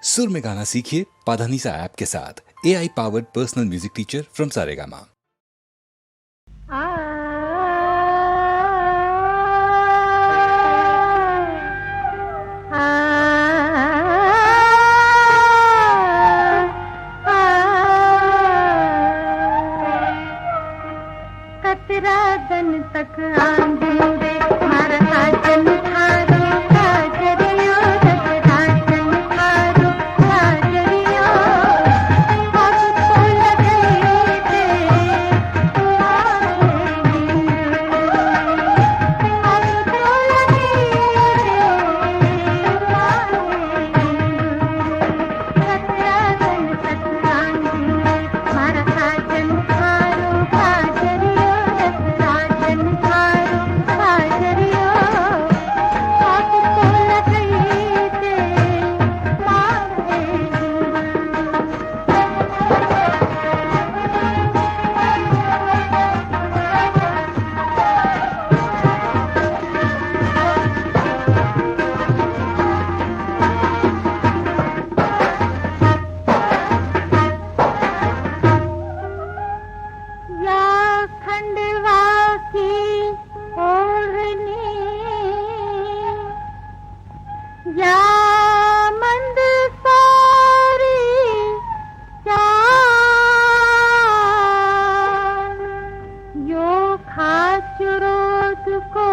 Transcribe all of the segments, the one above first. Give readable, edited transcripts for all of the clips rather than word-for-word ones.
सुर में गाना सीखिए पाधानीसा ऐप के साथ। AI powered personal music teacher from Saregama. कतरा दन तक आंधेरे मारा साजन थारो साजरियो साजन थारो साजरियो अब तो लगे थे अब तो लगे कतरा दन तक आंधेरे मारा साजन थारो साजरियो राजन थारो साजरियो आप तो लगे थे मारे या खंडवा की ओढ़नी या मंदसौरी चाल यो खाचरोद को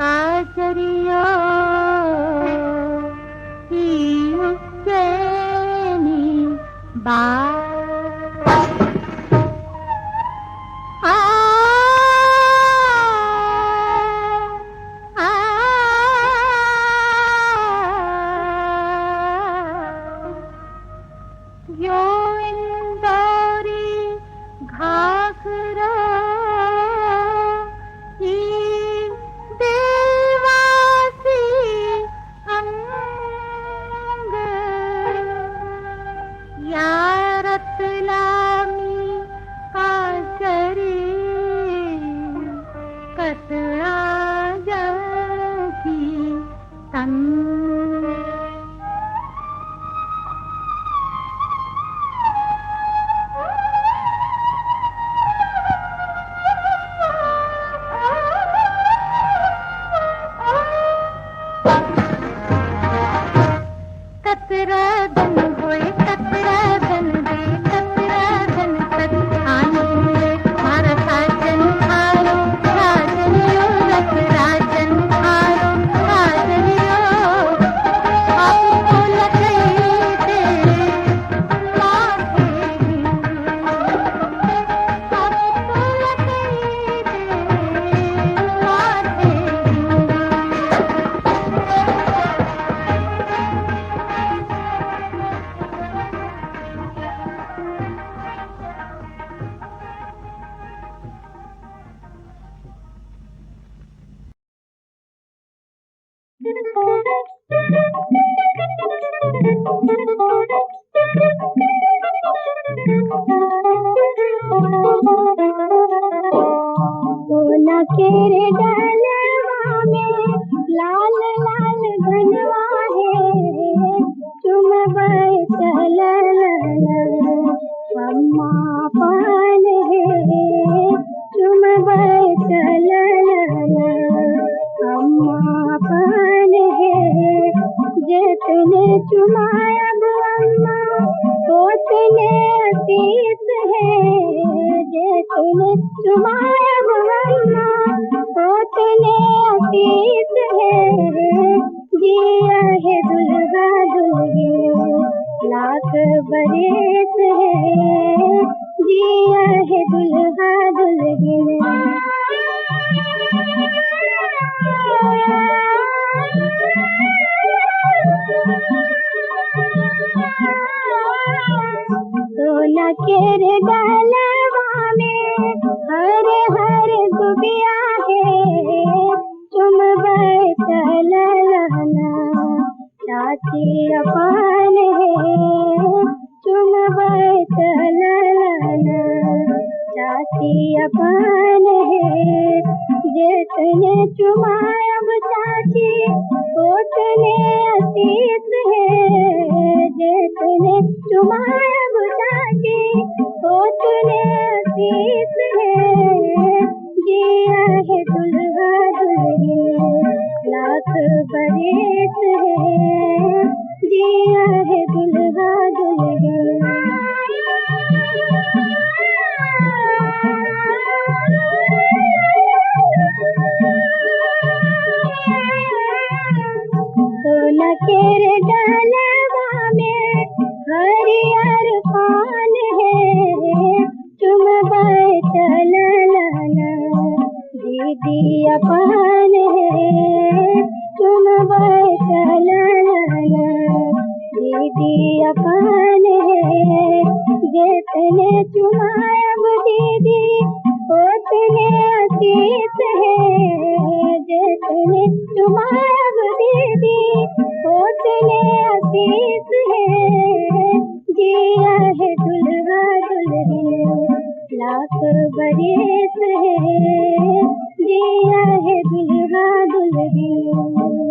काजरियो ही उज्जैनी बाल यो इंदौरी घाघरा ई देवासी अंग या रतलामी काजरी कतरा की तंग कतरा दन होए कतरा दन दे कतरा दन तक आने मारा साजन थारो साजनियो रत राजन थारो साजनियो आप तो लगे थे माथे आप तो लगे थे माथे सोना केरे डालवा में लाल लाल धनवा है चुम चल अम्मा पान है चुम चल अम्मा पान है जितने चुमाया अम्मा उतने अतीत है जितने चुमाया अम्मा उतने अतीत है जिया है दुल्हा दुल्हन लाख बरेत है जिया है दुल्हा सोना केरे डालवा में हरे हरे दुबिया है चुम चल चाची अपान है चुम चल चाची अपान है जितने चुमाया चाची उतने अतीत है चुमाया बुझाके हो तूने असीस है जिया है दुल्हा दुल्हन लाख बरस है जिया है दुल्हा दुल्हन सोना केरे डालवा में हरियर पान है चुमबाए चलना दीदी अपान है चुमबाए चलना दीदी अपान है जितने चुमायब दीदी उतने असीस है जितने चुमायब दीदी उतने असीस है जिया है दुल्हा दुल्हन लाख बरस है जिया है दुल्हा दुल्हन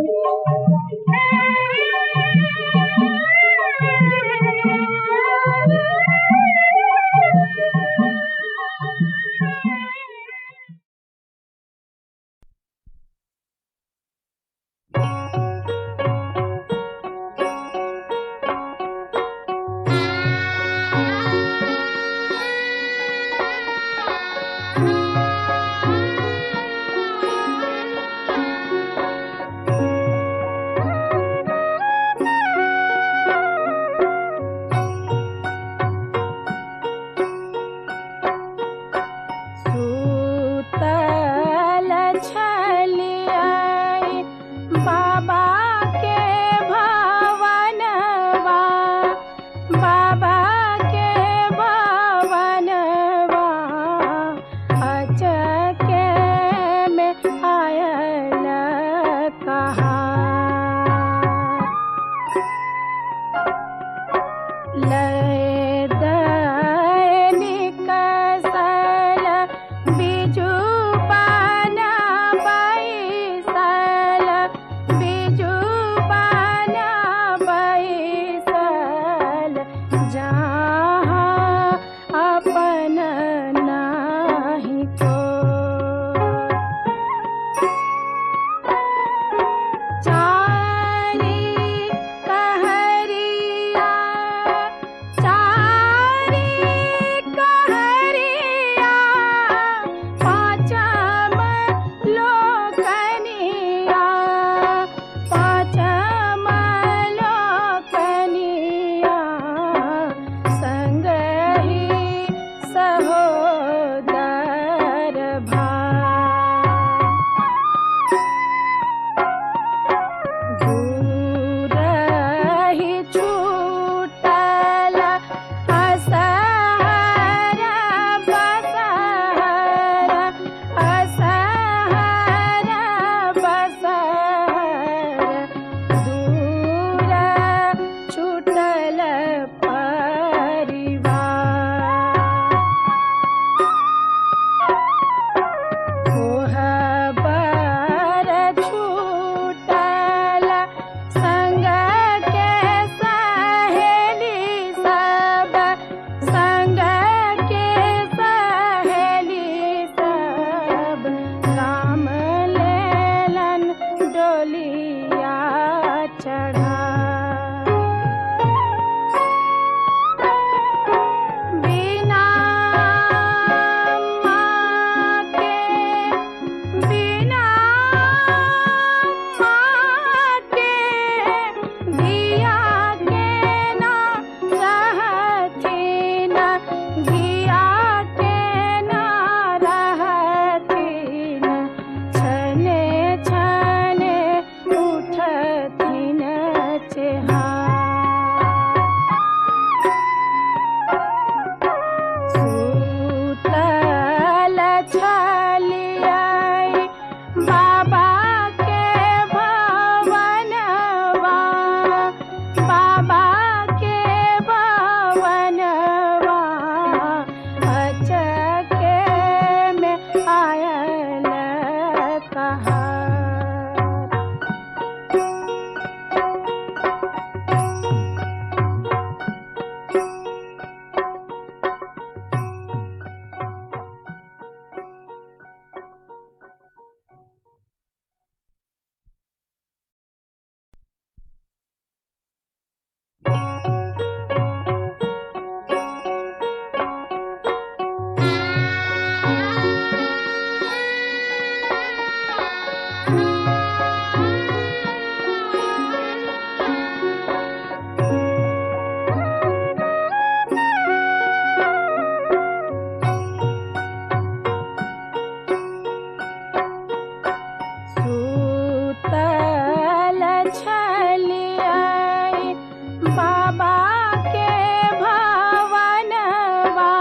बाबा के भवनवा,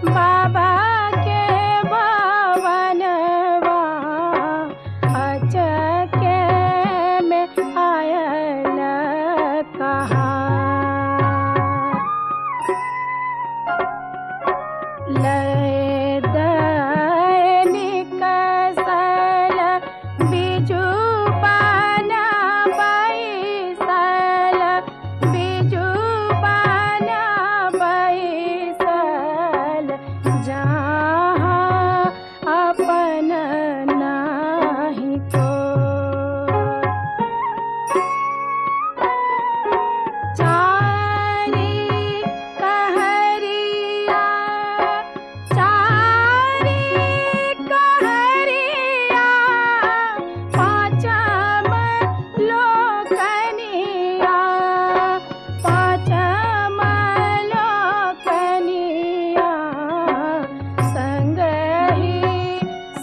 बाबा के भवनवा, अचके में आयल कहाँ। लय दैनिक सल बिजु पान बैसल, बिजु पान बैसल, जहाँ अपन नाही को। चारी कहरिया, चारी कहरिया, पाँचम लोकनिया, पाँचम लोकनिया, संगहि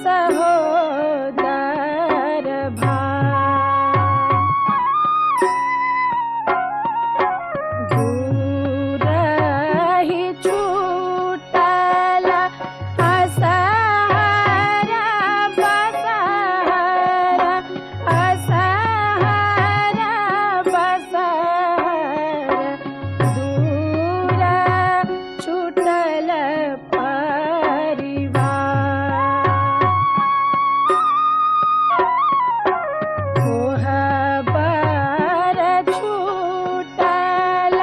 सहोदर भाई। दूरहि छूटल असहर बसहर, असहर बसहर, दूर छूटल परिवार। कोहबर छूटल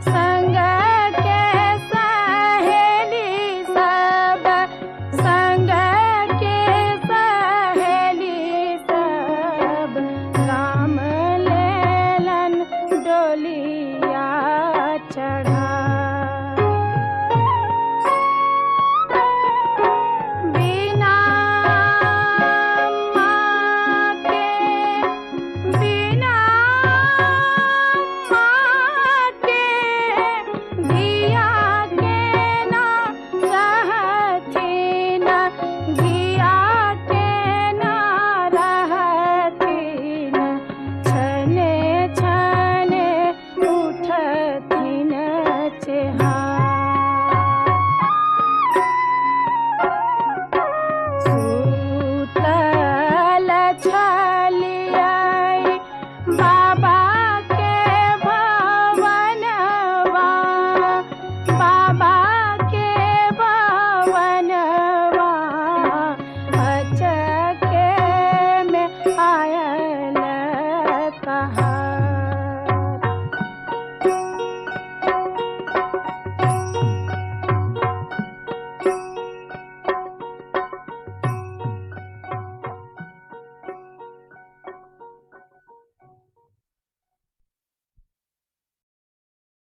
संग के सहेली सब, संग के सहेली सब, राम लेलन डोलिया चढ़ा।